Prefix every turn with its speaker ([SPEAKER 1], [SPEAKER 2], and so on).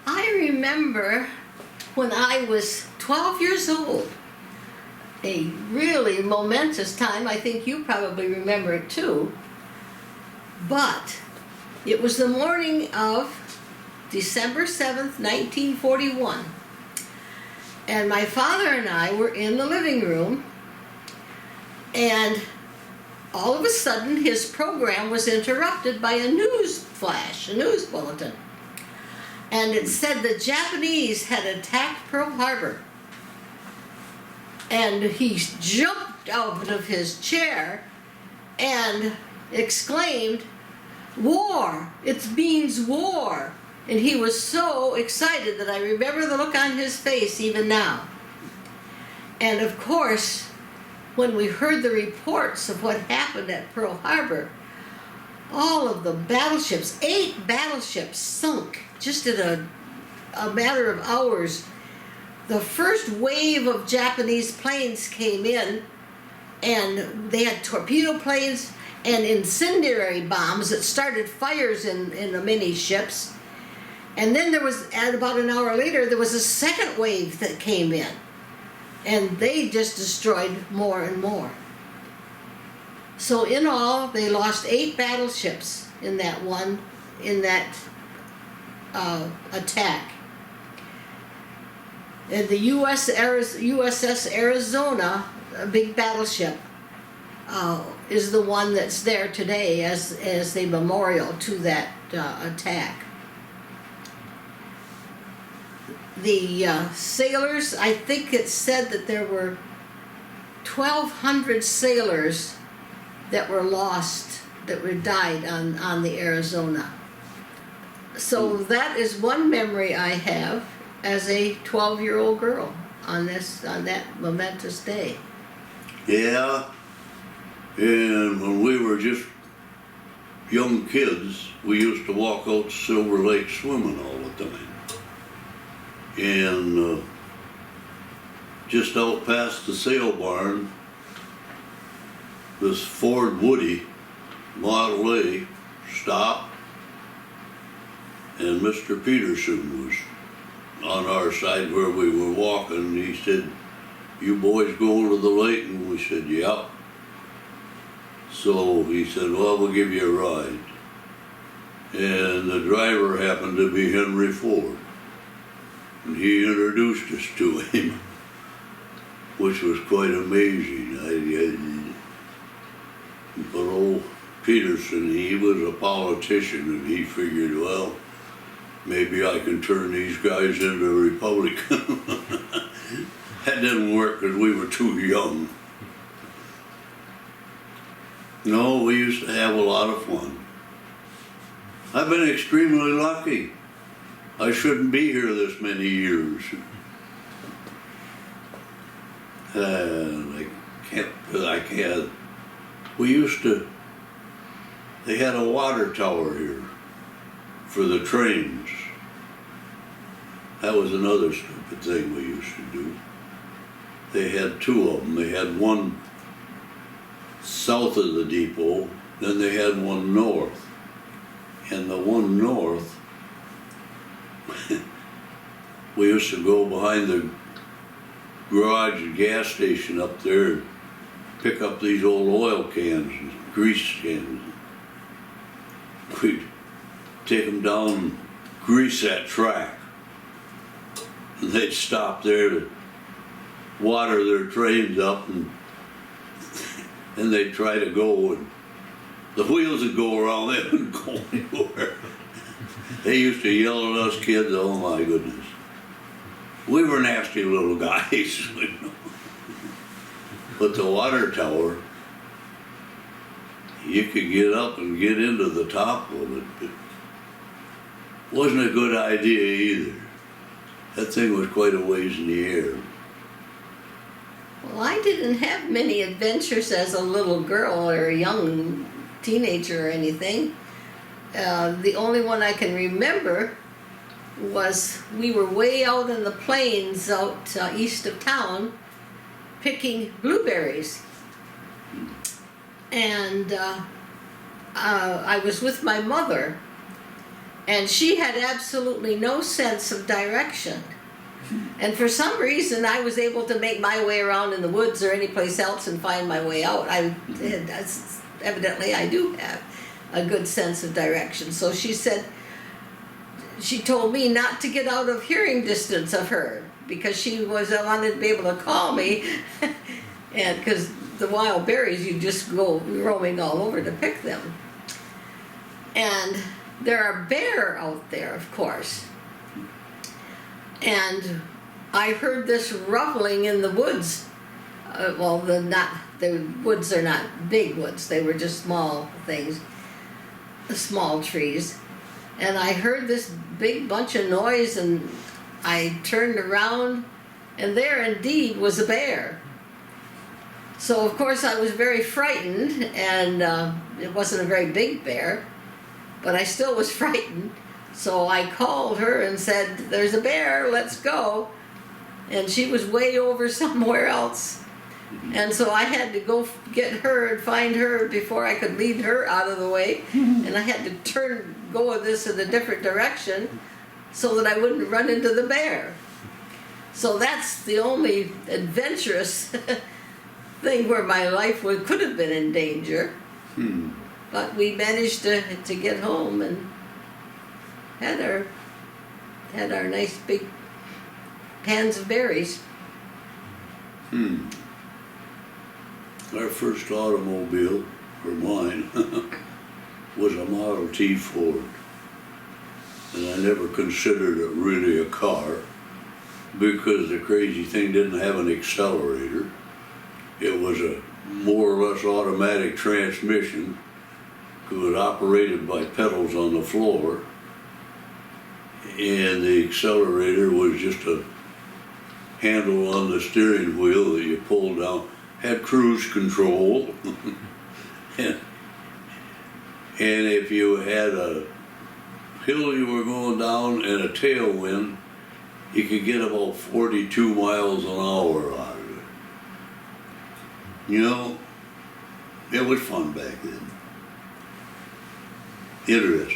[SPEAKER 1] I remember when I was 12 years old, a really momentous time. I think you probably remember it too. But it was the morning of December 7th, 1941. And my father and I were in the living room, and all of a sudden his program was interrupted by a news flash, a news bulletin. And it said the Japanese had attacked Pearl Harbor. And he jumped out of his chair and exclaimed, "War! It means war!" And he was so excited that I remember the look on his face even now. And of course, when we heard the reports of what happened at Pearl Harbor, all of the battleships, 8 battleships sunk just in a matter of hours. The first wave of Japanese planes came in, and they had torpedo planes and incendiary bombs that started fires in the mini ships. And then there was, at about an hour later, there was a second wave that came in, and they just destroyed more and more. So in all, they lost 8 battleships in that attack. And the USS Arizona, a big battleship, is the one that's there today as the memorial to that attack. The sailors, I think it said that there were 1,200 sailors that were lost, that were died on the Arizona. So that is one memory I have as a 12-year-old girl on that momentous day.
[SPEAKER 2] Yeah, and when we were just young kids, we used to walk out to Silver Lake swimming all the time. And just out past the sail barn, this Ford Woody Model A stopped, and Mr. Peterson was on our side where we were walking. He said, "You boys going to the lake?" And we said, "Yep." So he said, "Well, we'll give you a ride." And the driver happened to be Henry Ford. And he introduced us to him, which was quite amazing. But old Peterson, he was a politician, and he figured, well, maybe I can turn these guys into a Republican. That didn't work because we were too young. No, we used to have a lot of fun. I've been extremely lucky. I shouldn't be here this many years. I can't. They had a water tower here for the trains. That was another stupid thing we used to do. They had 2 of them. They had one south of the depot, then they had one north. And the one north, we used to go behind the garage and gas station up there and pick up these old oil cans and grease cans. We'd take them down and grease that track. And they'd stop there to water their trains up, and they'd try to go, and the wheels would go around, they wouldn't go anywhere. They used to yell at us kids, oh my goodness. We were nasty little guys, you know. But the water tower, you could get up and get into the top of it, but it wasn't a good idea either. That thing was quite a ways in the air.
[SPEAKER 1] Well, I didn't have many adventures as a little girl or a young teenager or anything. The only one I can remember was we were way out in the plains out east of town picking blueberries. And I was with my mother, And she had absolutely no sense of direction. And for some reason, I was able to make my way around in the woods or any place else and find my way out. Evidently, I do have a good sense of direction. So she said, she told me not to get out of hearing distance of her because she wanted to be able to call me. And because the wild berries, you just go roaming all over to pick them. And there are bear out there, of course. And I heard this ruffling in the woods. The woods are not big woods. They were just small things, small trees. And I heard this big bunch of noise, and I turned around, and there indeed was a bear. So of course I was very frightened, and it wasn't a very big bear, but I still was frightened. So I called her and said, "There's a bear, let's go." And she was way over somewhere else. And so I had to go get her and find her before I could lead her out of the way. And I had to go with this in a different direction so that I wouldn't run into the bear. So that's the only adventurous thing where my life could have been in danger. But we managed to get home and had our nice big pans of berries.
[SPEAKER 2] Our first automobile, or mine, was a Model T Ford. And I never considered it really a car because the crazy thing didn't have an accelerator. It was a more or less automatic transmission. It was operated by pedals on the floor. And the accelerator was just a handle on the steering wheel that you pulled down. Had cruise control. And if you had a hill you were going down and a tailwind, you could get about 42 miles an hour out of it. You know, it was fun back then. Interesting.